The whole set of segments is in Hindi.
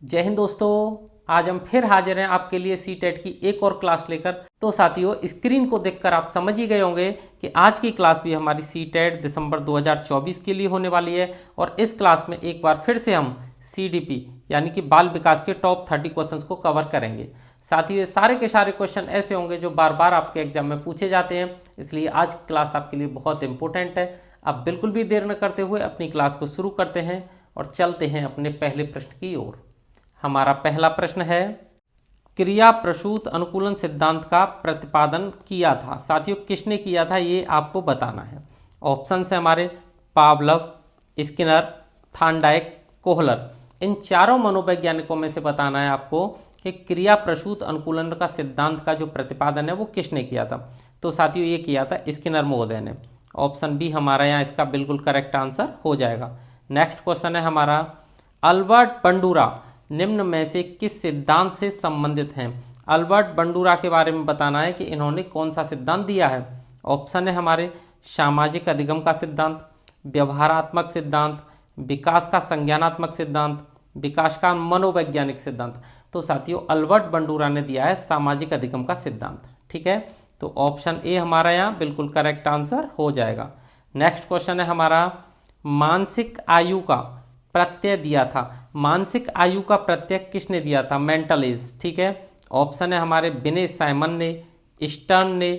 जय हिंद दोस्तों। आज हम फिर हाजिर हैं आपके लिए सी टेट की एक और क्लास लेकर। तो साथियों, स्क्रीन को देखकर आप समझ ही गए होंगे कि आज की क्लास भी हमारी सी टेट दिसंबर 2024 के लिए होने वाली है। और इस क्लास में एक बार फिर से हम CDP यानी कि बाल विकास के टॉप 30 क्वेश्चंस को कवर करेंगे। साथियों, ये सारे के सारे क्वेश्चन ऐसे होंगे जो बार बार आपके एग्जाम में पूछे जाते हैं, इसलिए आज की क्लास आपके लिए बहुत इंपॉर्टेंट है। अब बिल्कुल भी देर न करते हुए अपनी क्लास को शुरू करते हैं और चलते हैं अपने पहले प्रश्न की ओर। हमारा पहला प्रश्न है, क्रिया प्रसूत अनुकूलन सिद्धांत का प्रतिपादन किया था। साथियों, किसने किया था ये आपको बताना है। ऑप्शन है हमारे पावलव, स्किनर, थार्नडाइक, कोहलर। इन चारों मनोवैज्ञानिकों में से बताना है आपको कि क्रिया प्रसूत अनुकूलन का सिद्धांत का जो प्रतिपादन है वो किसने किया था। तो साथियों, ये किया था स्किनर महोदय ने। ऑप्शन बी हमारा यहाँ इसका बिल्कुल करेक्ट आंसर हो जाएगा। नेक्स्ट क्वेश्चन है हमारा, अल्बर्ट बंडूरा निम्न में से किस सिद्धांत से संबंधित हैं। अल्बर्ट बंडूरा के बारे में बताना है कि इन्होंने कौन सा सिद्धांत दिया है। ऑप्शन है हमारे सामाजिक अधिगम का सिद्धांत, व्यवहारात्मक सिद्धांत, विकास का संज्ञानात्मक सिद्धांत, विकास का मनोवैज्ञानिक सिद्धांत। तो साथियों, अल्बर्ट बंडूरा ने दिया है सामाजिक अधिगम का सिद्धांत। ठीक है, तो ऑप्शन ए हमारा यहाँ बिल्कुल करेक्ट आंसर हो जाएगा। नेक्स्ट क्वेश्चन है हमारा, मानसिक आयु का प्रत्यय दिया था। मानसिक आयु का प्रत्यय किसने दिया था। Mental as. ठीक है, ऑप्शन है हमारे विनय साइमन ने, स्टर्न ने,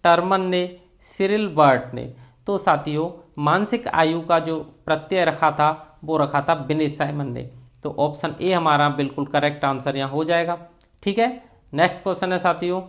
टर्मन ने, सिरिल बर्ट ने। तो साथियों, मानसिक आयु का जो प्रत्यय रखा था वो रखा था विनय साइमन ने। तो ऑप्शन ए हमारा बिल्कुल करेक्ट आंसर यहाँ हो जाएगा। ठीक है, नेक्स्ट क्वेश्चन है साथियों,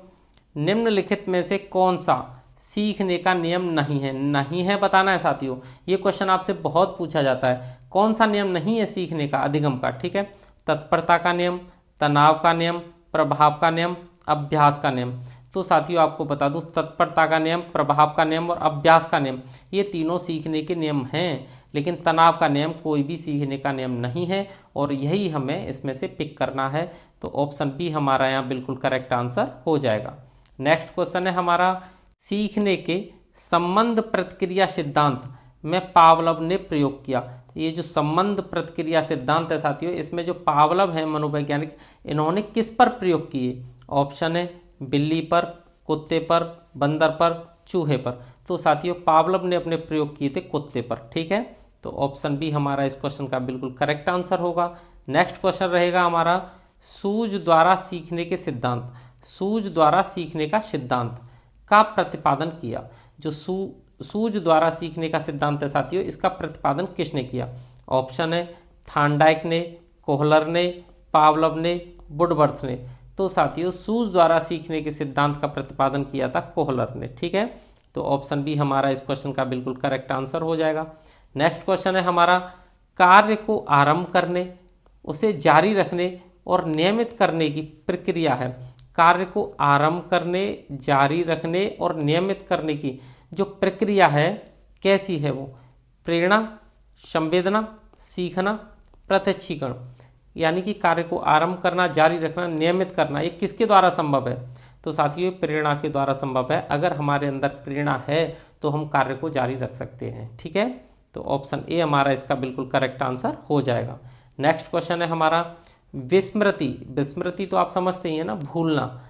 निम्नलिखित में से कौन सा सीखने का नियम नहीं है। नहीं है बताना है साथियों, ये क्वेश्चन आपसे बहुत पूछा जाता है। कौन सा नियम नहीं है सीखने का, अधिगम का। ठीक है, तत्परता का नियम, तनाव का नियम, प्रभाव का नियम, अभ्यास का नियम। तो साथियों, आपको बता दूं, तत्परता का नियम, प्रभाव का नियम और अभ्यास का नियम ये तीनों सीखने के नियम हैं, लेकिन तनाव का नियम कोई भी सीखने का नियम नहीं है और यही हमें इसमें से पिक करना है। तो ऑप्शन बी हमारा यहाँ बिल्कुल करेक्ट आंसर हो जाएगा। नेक्स्ट क्वेश्चन है हमारा, सीखने के संबंध प्रतिक्रिया सिद्धांत में पावलव ने प्रयोग किया। ये जो संबंध प्रतिक्रिया सिद्धांत है साथियों, इसमें जो पावलव है मनोवैज्ञानिक, इन्होंने किस पर प्रयोग किए। ऑप्शन है बिल्ली पर, कुत्ते पर, बंदर पर, चूहे पर। तो साथियों, पावलव ने अपने प्रयोग किए थे कुत्ते पर। ठीक है, तो ऑप्शन बी हमारा इस क्वेश्चन का बिल्कुल करेक्ट आंसर होगा। नेक्स्ट क्वेश्चन रहेगा हमारा, सूझ द्वारा सीखने के सिद्धांत। सूझ द्वारा सीखने का सिद्धांत का प्रतिपादन किया। जो सूझ द्वारा सीखने का सिद्धांत है साथियों, इसका प्रतिपादन किसने किया। ऑप्शन है थार्नडाइक ने, कोहलर ने, पावलव ने, वुडवर्थ ने। तो साथियों, सूझ द्वारा सीखने के सिद्धांत का प्रतिपादन किया था कोहलर ने। ठीक है, तो ऑप्शन बी हमारा इस क्वेश्चन का बिल्कुल करेक्ट आंसर हो जाएगा। नेक्स्ट क्वेश्चन है हमारा, कार्य को आरंभ करने, उसे जारी रखने और नियमित करने की प्रक्रिया है। कार्य को आरंभ करने, जारी रखने और नियमित करने की जो प्रक्रिया है कैसी है वो। प्रेरणा, संवेदना, सीखना, प्रत्यक्षीकरण। यानी कि कार्य को आरंभ करना, जारी रखना, नियमित करना, ये किसके द्वारा संभव है। तो साथियों, प्रेरणा के द्वारा संभव है। अगर हमारे अंदर प्रेरणा है तो हम कार्य को जारी रख सकते हैं। ठीक है, तो ऑप्शन ए हमारा इसका बिल्कुल करेक्ट आंसर हो जाएगा। नेक्स्ट क्वेश्चन है हमारा, विस्मृति। विस्मृति तो आप समझते ही है ना, भूलना,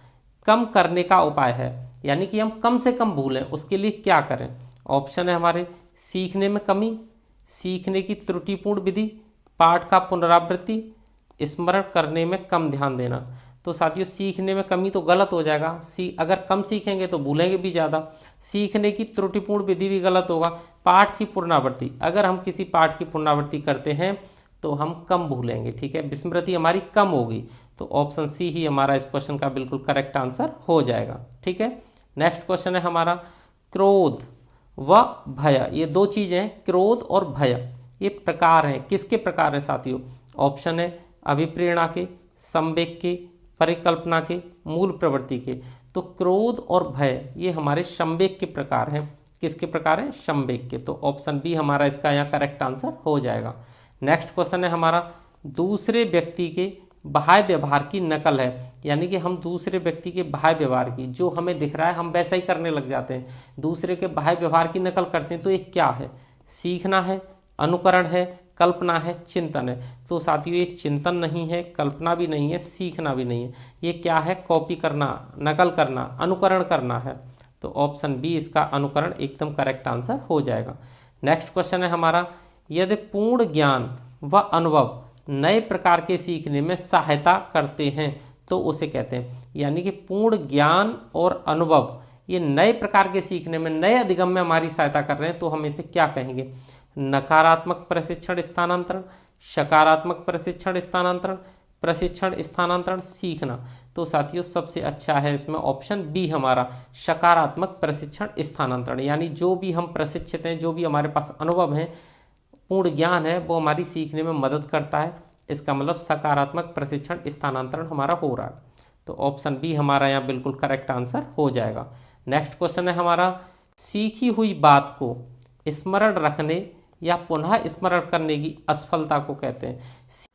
कम करने का उपाय है। यानी कि हम कम से कम भूलें, उसके लिए क्या करें। ऑप्शन है हमारे सीखने में कमी, सीखने की त्रुटिपूर्ण विधि, पाठ का पुनरावृत्ति, स्मरण करने में कम ध्यान देना। तो साथियों, सीखने में कमी तो गलत हो जाएगा। अगर कम सीखेंगे तो भूलेंगे भी ज़्यादा। सीखने की त्रुटिपूर्ण विधि भी गलत होगा। पाठ की पुनरावृत्ति, अगर हम किसी पाठ की पुनरावृत्ति करते हैं तो हम कम भूलेंगे। ठीक है, विस्मृति हमारी कम होगी। तो ऑप्शन सी ही हमारा इस क्वेश्चन का बिल्कुल करेक्ट आंसर हो जाएगा। ठीक है, नेक्स्ट क्वेश्चन है हमारा, क्रोध व भय, ये दो चीजें, क्रोध और भय, ये प्रकार हैं। किसके प्रकार हैं साथियों। ऑप्शन है अभिप्रेरणा के, संवेग के, परिकल्पना के, मूल प्रवृत्ति के। तो क्रोध और भय ये हमारे संवेग के प्रकार हैं। किसके प्रकार हैं, संवेग के। तो ऑप्शन बी हमारा इसका यहाँ करेक्ट आंसर हो जाएगा। नेक्स्ट क्वेश्चन है हमारा, दूसरे व्यक्ति के बाह्य व्यवहार की नकल है। यानी कि हम दूसरे व्यक्ति के बाह्य व्यवहार की, जो हमें दिख रहा है हम वैसा ही करने लग जाते हैं, दूसरे के बाह्य व्यवहार की नकल करते हैं। तो ये क्या है, सीखना है, अनुकरण है, कल्पना है, चिंतन है। तो साथियों ये चिंतन नहीं है, कल्पना भी नहीं है, सीखना भी नहीं है, ये क्या है? कॉपी करना, नकल करना, अनुकरण करना है। तो ऑप्शन बी इसका अनुकरण एकदम करेक्ट आंसर हो जाएगा। नेक्स्ट क्वेश्चन है हमारा, यदि पूर्ण ज्ञान व अनुभव नए प्रकार के सीखने में सहायता करते हैं तो उसे कहते हैं, यानी कि पूर्ण ज्ञान और अनुभव ये नए प्रकार के सीखने में, नए अधिगम में हमारी सहायता कर रहे हैं, तो हम इसे क्या कहेंगे? नकारात्मक प्रशिक्षण स्थानांतरण, सकारात्मक प्रशिक्षण स्थानांतरण, प्रशिक्षण स्थानांतरण, सीखना। तो साथियों सबसे अच्छा है इसमें ऑप्शन बी हमारा, सकारात्मक प्रशिक्षण स्थानांतरण। यानी जो भी हम प्रशिक्षित हैं, जो भी हमारे पास अनुभव हैं, पूर्ण ज्ञान है, वो हमारी सीखने में मदद करता है। इसका मतलब सकारात्मक प्रशिक्षण स्थानांतरण हमारा हो रहा है। तो ऑप्शन बी हमारा यहाँ बिल्कुल करेक्ट आंसर हो जाएगा। नेक्स्ट क्वेश्चन है हमारा, सीखी हुई बात को स्मरण रखने या पुनः स्मरण करने की असफलता को कहते हैं।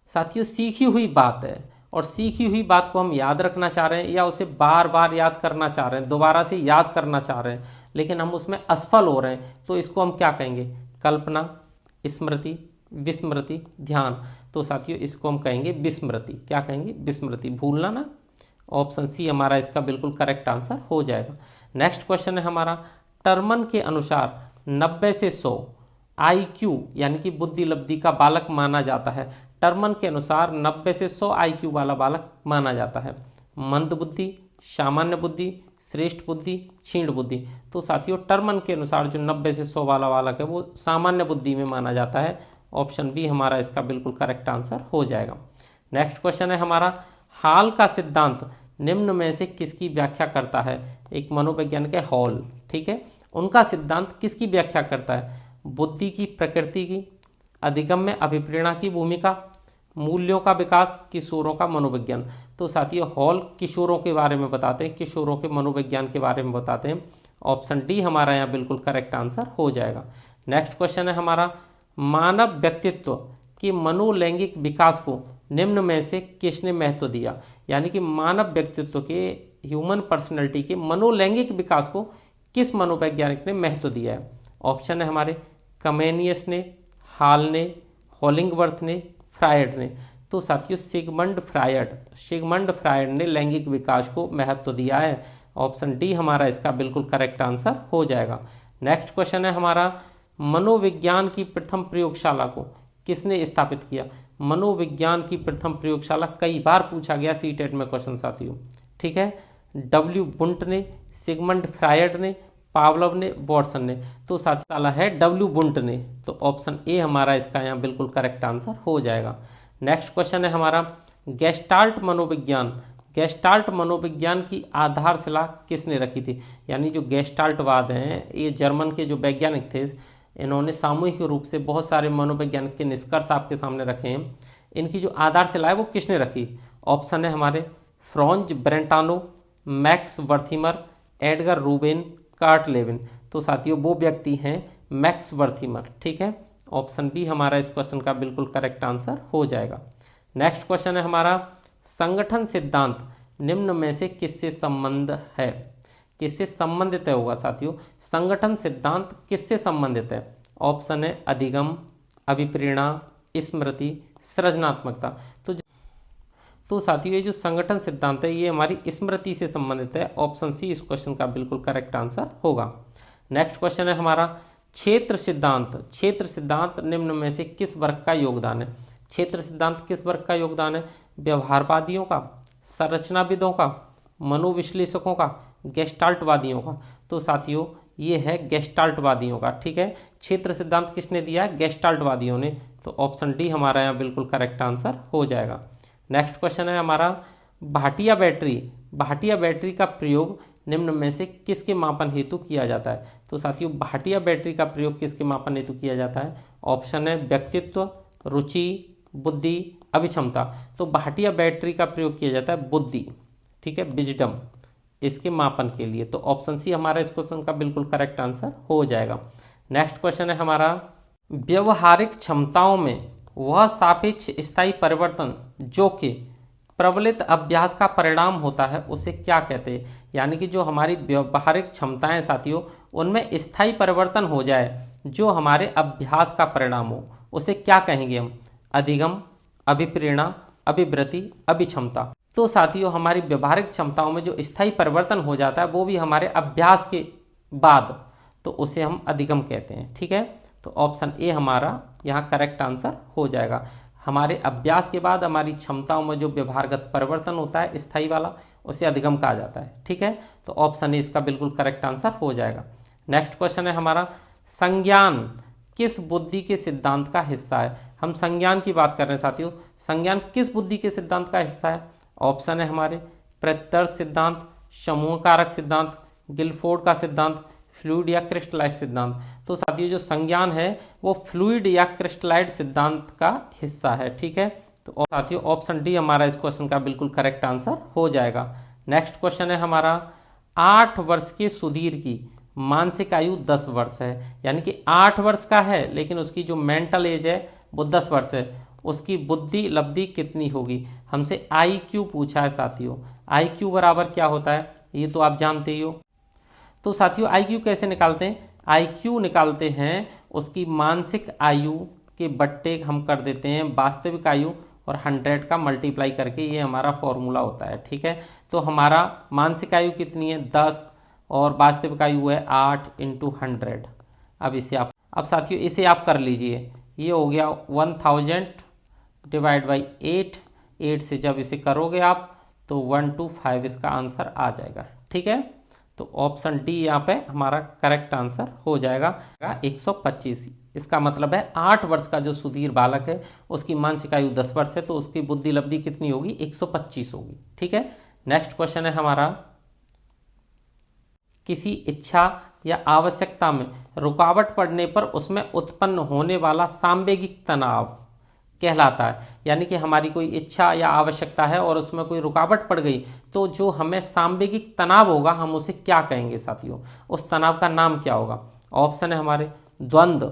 साथियों सीखी हुई बात है, और सीखी हुई बात को हम याद रखना चाह रहे हैं या उसे बार बार याद करना चाह रहे हैं, दोबारा से याद करना चाह रहे हैं, लेकिन हम उसमें असफल हो रहे हैं, तो इसको हम क्या कहेंगे? कल्पना, स्मृति, विस्मृति, ध्यान। तो साथियों इसको हम कहेंगे विस्मृति। क्या कहेंगे? विस्मृति, भूलना ना। ऑप्शन सी हमारा इसका बिल्कुल करेक्ट आंसर हो जाएगा। नेक्स्ट क्वेश्चन है हमारा, टर्मन के अनुसार 90 से 100 IQ यानी कि बुद्धि लब्धि का बालक माना जाता है। टर्मन के अनुसार 90 से 100 IQ वाला बालक माना जाता है। मंद बुद्धि, सामान्य बुद्धि, श्रेष्ठ बुद्धि, क्षीण बुद्धि। तो साथियों टर्मन के अनुसार जो 90 से 100 वाला बालक है वो सामान्य बुद्धि में माना जाता है। ऑप्शन बी हमारा इसका बिल्कुल करेक्ट आंसर हो जाएगा। नेक्स्ट क्वेश्चन है हमारा, हॉल का सिद्धांत निम्न में से किसकी व्याख्या करता है? एक मनोवैज्ञानिक है हॉल, ठीक है, उनका सिद्धांत किसकी व्याख्या करता है? बुद्धि की प्रकृति की, अधिगम में अभिप्रेरणा की भूमिका, मूल्यों का विकास, किशोरों का मनोविज्ञान। तो साथियों हॉल किशोरों के बारे में बताते हैं, किशोरों के मनोविज्ञान के बारे में बताते हैं। ऑप्शन डी हमारा यहाँ बिल्कुल करेक्ट आंसर हो जाएगा। नेक्स्ट क्वेश्चन है हमारा, मानव व्यक्तित्व के मनोलैंगिक विकास को निम्न में से किसने महत्व दिया? यानी कि मानव व्यक्तित्व के, ह्यूमन पर्सनैलिटी के मनोलैंगिक विकास को किस मनोवैज्ञानिक ने महत्व दिया है? ऑप्शन है हमारे, कमेनियस ने, हॉल ने, होलिंगवर्थ ने, फ्रायड ने। तो साथियों सिगमंड फ्रायड ने लैंगिक विकास को महत्व दिया है। ऑप्शन डी हमारा इसका बिल्कुल करेक्ट आंसर हो जाएगा। नेक्स्ट क्वेश्चन है हमारा, मनोविज्ञान की प्रथम प्रयोगशाला को किसने स्थापित किया? मनोविज्ञान की प्रथम प्रयोगशाला कई बार पूछा गया सीटेट में क्वेश्चन साथियों, ठीक है। डब्ल्यू बुंट ने, सिगमंड फ्रायड ने, पावलोव ने, वॉटसन ने। तो साला है डब्ल्यू बुंट ने। तो ऑप्शन ए हमारा इसका यहाँ बिल्कुल करेक्ट आंसर हो जाएगा। नेक्स्ट क्वेश्चन है हमारा, गेस्टाल्ट मनोविज्ञान की आधारशिला किसने रखी थी? यानी जो गेस्टाल्टवाद हैं, ये जर्मन के जो वैज्ञानिक थे, इन्होंने सामूहिक रूप से बहुत सारे मनोवैज्ञानिक के निष्कर्ष आपके सामने रखे हैं। इनकी जो आधारशिला है वो किसने रखी? ऑप्शन है हमारे, Franz Brentano, Max Wertheimer, Edgar Rubin, Kurt Lewin. तो साथियों वो व्यक्ति हैं मैक्स वर्थीमर, ठीक है। ऑप्शन बी हमारा इस क्वेश्चन का बिल्कुल करेक्ट आंसर हो जाएगा। नेक्स्ट क्वेश्चन है हमारा, संगठन सिद्धांत निम्न में से किससे संबंध है? किससे संबंधित है होगा साथियों? संगठन सिद्धांत किससे संबंधित है? ऑप्शन है अधिगम, अभिप्रेरणा, स्मृति, सृजनात्मकता। तो साथियों ये जो संगठन सिद्धांत है ये हमारी स्मृति से संबंधित है। ऑप्शन सी इस क्वेश्चन का बिल्कुल करेक्ट आंसर होगा। नेक्स्ट क्वेश्चन है हमारा, क्षेत्र सिद्धांत निम्न में से किस वर्ग का योगदान है? क्षेत्र सिद्धांत किस वर्ग का योगदान है? व्यवहारवादियों का, संरचनाविदों का, मनोविश्लेषकों का, गेस्टाल्टवादियों का। तो साथियों ये है गेस्टाल्टवादियों का, ठीक है। क्षेत्र सिद्धांत किसने दिया है? गेस्टाल्टवादियों ने। तो ऑप्शन डी हमारा यहाँ बिल्कुल करेक्ट आंसर हो जाएगा। नेक्स्ट क्वेश्चन है हमारा, भाटिया बैटरी का प्रयोग निम्न में से किसके मापन हेतु किया जाता है? तो साथियों भाटिया बैटरी का प्रयोग किसके मापन हेतु किया जाता है? ऑप्शन है व्यक्तित्व, रुचि, बुद्धि, अभिक्षमता। तो भाटिया बैटरी का प्रयोग किया जाता है बुद्धि, ठीक है, विजडम, इसके मापन के लिए। तो ऑप्शन सी हमारा इस क्वेश्चन का बिल्कुल करेक्ट आंसर हो जाएगा। नेक्स्ट क्वेश्चन है हमारा, व्यवहारिक क्षमताओं में वह सापेक्ष स्थायी परिवर्तन जो कि प्रबलित अभ्यास का परिणाम होता है उसे क्या कहते हैं? यानी कि जो हमारी व्यवहारिक क्षमताएं साथियों उनमें स्थायी परिवर्तन हो जाए जो हमारे अभ्यास का परिणाम हो, उसे क्या कहेंगे हम? अधिगम, अभिप्रेरणा, अभिवृत्ति, अभिक्षमता। तो साथियों हमारी व्यवहारिक क्षमताओं में जो स्थायी परिवर्तन हो जाता है वो भी हमारे अभ्यास के बाद, तो उसे हम अधिगम कहते हैं। ठीक है, तो ऑप्शन ए हमारा यहाँ करेक्ट आंसर हो जाएगा। हमारे अभ्यास के बाद हमारी क्षमताओं में जो व्यवहारगत परिवर्तन होता है स्थायी वाला, उसे अधिगम कहा जाता है। ठीक है, तो ऑप्शन ए इसका बिल्कुल करेक्ट आंसर हो जाएगा। नेक्स्ट क्वेश्चन है हमारा, संज्ञान किस बुद्धि के सिद्धांत का हिस्सा है? हम संज्ञान की बात कर रहे हैं साथियों। संज्ञान किस बुद्धि के सिद्धांत का हिस्सा है? ऑप्शन है हमारे प्रत्यर्थ सिद्धांत, समूह कारक सिद्धांत, गिलफोर्ड का सिद्धांत, फ्लूइड या क्रिस्टलाइज सिद्धांत। तो साथियों जो संज्ञान है वो फ्लूइड या क्रिस्टलाइज सिद्धांत का हिस्सा है। ठीक है, तो साथियों ऑप्शन डी हमारा इस क्वेश्चन का बिल्कुल करेक्ट आंसर हो जाएगा। नेक्स्ट क्वेश्चन है हमारा, 8 वर्ष के सुधीर की मानसिक आयु 10 वर्ष है, यानी कि 8 वर्ष का है लेकिन उसकी जो मेंटल एज है वो 10 वर्ष है, उसकी बुद्धि लब्धि कितनी होगी? हमसे IQ पूछा है साथियों। IQ बराबर क्या होता है ये तो आप जानते ही हो। तो साथियों IQ कैसे निकालते हैं? IQ निकालते हैं उसकी मानसिक आयु के बट्टे हम कर देते हैं वास्तविक आयु और 100 का मल्टीप्लाई करके, ये हमारा फॉर्मूला होता है। ठीक है, तो हमारा मानसिक आयु कितनी है? 10 और वास्तविक आयु है 8 × 100। अब साथियों इसे आप कर लीजिए, ये हो गया 1000 डिवाइड बाई 8 से जब इसे करोगे आप तो 125 इसका आंसर आ जाएगा। ठीक है, तो ऑप्शन डी यहाँ पे हमारा करेक्ट आंसर हो जाएगा 125। इसका मतलब है 8 वर्ष का जो सुधीर बालक है उसकी मानसिक आयु 10 वर्ष है, तो उसकी बुद्धि लब्धि कितनी होगी? 125 होगी। ठीक है, नेक्स्ट क्वेश्चन है हमारा, किसी इच्छा या आवश्यकता में रुकावट पड़ने पर उसमें उत्पन्न होने वाला सांवेगिक तनाव कहलाता है। यानी कि हमारी कोई इच्छा या आवश्यकता है और उसमें कोई रुकावट पड़ गई तो जो हमें सांवेगिक तनाव होगा हम उसे क्या कहेंगे साथियों? उस तनाव का नाम क्या होगा? ऑप्शन है हमारे द्वंद्व,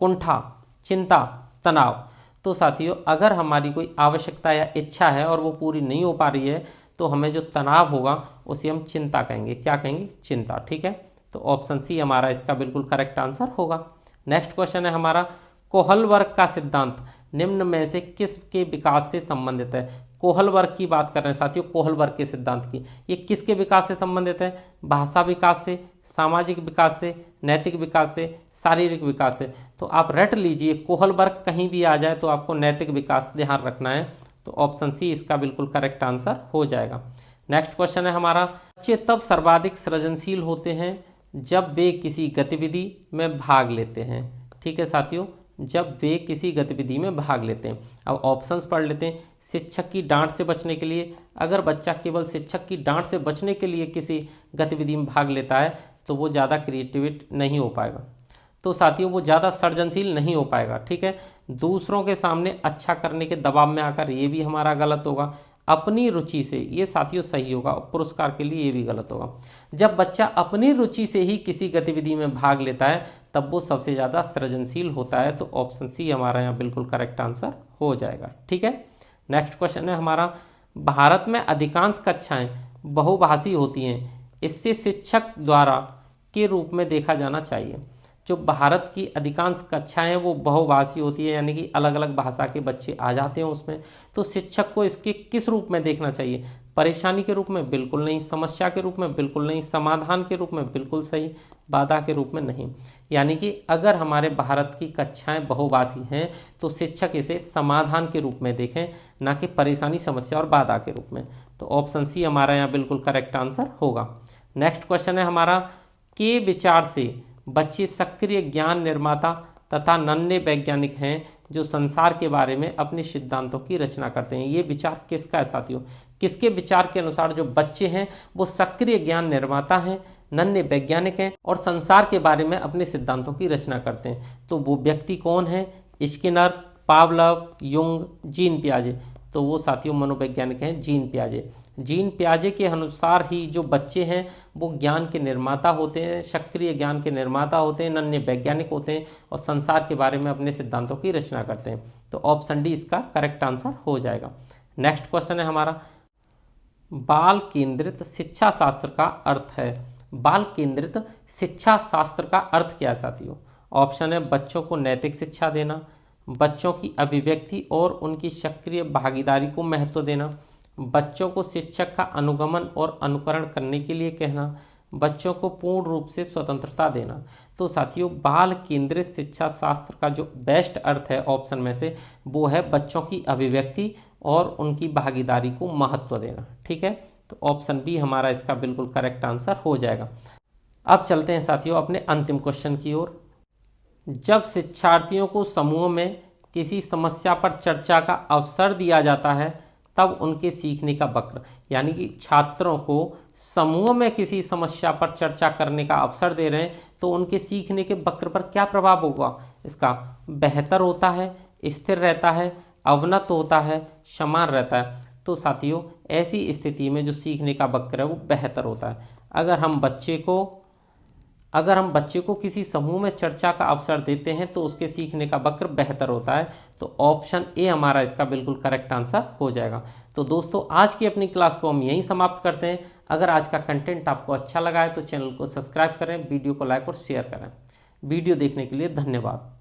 कुंठा, चिंता, तनाव। तो साथियों अगर हमारी कोई आवश्यकता या इच्छा है और वो पूरी नहीं हो पा रही है तो हमें जो तनाव होगा उसे हम चिंता कहेंगे। क्या कहेंगे? चिंता। ठीक है, तो ऑप्शन सी हमारा इसका बिल्कुल करेक्ट आंसर होगा। नेक्स्ट क्वेश्चन है हमारा, कोहलबर्ग का सिद्धांत निम्न में से किसके विकास से संबंधित है? कोहलबर्ग की बात कर रहे हैं साथियों, कोहलबर्ग के सिद्धांत की। ये किसके विकास से संबंधित है? भाषा विकास से, सामाजिक विकास से, नैतिक विकास से, शारीरिक विकास से। तो आप रट लीजिए, कोहलबर्ग कहीं भी आ जाए तो आपको नैतिक विकास ध्यान रखना है। तो ऑप्शन सी इसका बिल्कुल करेक्ट आंसर हो जाएगा। नेक्स्ट क्वेश्चन है हमारा, बच्चे तब सर्वाधिक सृजनशील होते हैं जब वे किसी गतिविधि में भाग लेते हैं। ठीक है साथियों, जब वे किसी गतिविधि में भाग लेते हैं। अब ऑप्शंस पढ़ लेते हैं। शिक्षक की डांट से बचने के लिए, अगर बच्चा केवल शिक्षक की डांट से बचने के लिए किसी गतिविधि में भाग लेता है तो वो ज़्यादा क्रिएटिविट नहीं हो पाएगा। तो साथियों वो ज़्यादा सृजनशील नहीं हो पाएगा। ठीक है, दूसरों के सामने अच्छा करने के दबाव में आकर, ये भी हमारा गलत होगा। अपनी रुचि से, ये साथियों सही होगा। पुरस्कार के लिए ये भी गलत होगा। जब बच्चा अपनी रुचि से ही किसी गतिविधि में भाग लेता है तब वो सबसे ज़्यादा सृजनशील होता है। तो ऑप्शन सी हमारा यहाँ बिल्कुल करेक्ट आंसर हो जाएगा। ठीक है, नेक्स्ट क्वेश्चन है हमारा, भारत में अधिकांश कक्षाएं बहुभाषी होती हैं, इससे शिक्षक द्वारा के रूप में देखा जाना चाहिए। जो भारत की अधिकांश कक्षाएं हैं वो बहुभाषी होती है, यानी कि अलग अलग भाषा के बच्चे आ जाते हैं उसमें। तो शिक्षक को इसके किस रूप में देखना चाहिए? परेशानी के रूप में? बिल्कुल नहीं। समस्या के रूप में? बिल्कुल नहीं। समाधान के रूप में? बिल्कुल सही। बाधा के रूप में? नहीं। यानी कि अगर हमारे भारत की कक्षाएं बहुभाषी हैं तो शिक्षक इसे समाधान के रूप में देखें, ना कि परेशानी, समस्या और बाधा के रूप में। तो ऑप्शन सी हमारा यहाँ बिल्कुल करेक्ट आंसर होगा। नेक्स्ट क्वेश्चन है हमारा, के विचार से बच्चे सक्रिय ज्ञान निर्माता तथा नन्हे वैज्ञानिक हैं जो संसार के बारे में अपने सिद्धांतों की रचना करते हैं। ये विचार किसका है साथियों? किसके विचार के अनुसार जो बच्चे हैं वो सक्रिय ज्ञान निर्माता हैं, नन्हे वैज्ञानिक हैं और संसार के बारे में अपने सिद्धांतों की रचना करते हैं? तो वो व्यक्ति कौन है? स्किनर, पावलव, युंग, जीन पियाजे। तो वो साथियों मनोवैज्ञानिक हैं जीन पियाजे। जीन पियाजे के अनुसार ही जो बच्चे हैं वो ज्ञान के निर्माता होते हैं, सक्रिय ज्ञान के निर्माता होते हैं, नन्हे वैज्ञानिक होते हैं और संसार के बारे में अपने सिद्धांतों की रचना करते हैं। तो ऑप्शन डी इसका करेक्ट आंसर हो जाएगा। नेक्स्ट क्वेश्चन है हमारा, बाल केंद्रित शिक्षा शास्त्र का अर्थ है। बाल केंद्रित शिक्षा शास्त्र का अर्थ क्या है साथियों? ऑप्शन है बच्चों को नैतिक शिक्षा देना, बच्चों की अभिव्यक्ति और उनकी सक्रिय भागीदारी को महत्व देना, बच्चों को शिक्षक का अनुगमन और अनुकरण करने के लिए कहना, बच्चों को पूर्ण रूप से स्वतंत्रता देना। तो साथियों, बाल केंद्रित शिक्षा शास्त्र का जो बेस्ट अर्थ है ऑप्शन में से, वो है बच्चों की अभिव्यक्ति और उनकी भागीदारी को महत्व देना। ठीक है, तो ऑप्शन बी हमारा इसका बिल्कुल करेक्ट आंसर हो जाएगा। अब चलते हैं साथियों अपने अंतिम क्वेश्चन की ओर। जब शिक्षार्थियों को समूह में किसी समस्या पर चर्चा का अवसर दिया जाता है, तब उनके सीखने का वक्र, यानी कि छात्रों को समूह में किसी समस्या पर चर्चा करने का अवसर दे रहे हैं, तो उनके सीखने के वक्र पर क्या प्रभाव होगा इसका? बेहतर होता है, स्थिर रहता है, अवनत होता है, समान रहता है। तो साथियों, ऐसी स्थिति में जो सीखने का वक्र है वो बेहतर होता है। अगर हम बच्चे को किसी समूह में चर्चा का अवसर देते हैं तो उसके सीखने का वक्र बेहतर होता है। तो ऑप्शन ए हमारा इसका बिल्कुल करेक्ट आंसर हो जाएगा। तो दोस्तों, आज की अपनी क्लास को हम यहीं समाप्त करते हैं। अगर आज का कंटेंट आपको अच्छा लगा है तो चैनल को सब्सक्राइब करें, वीडियो को लाइक और शेयर करें। वीडियो देखने के लिए धन्यवाद।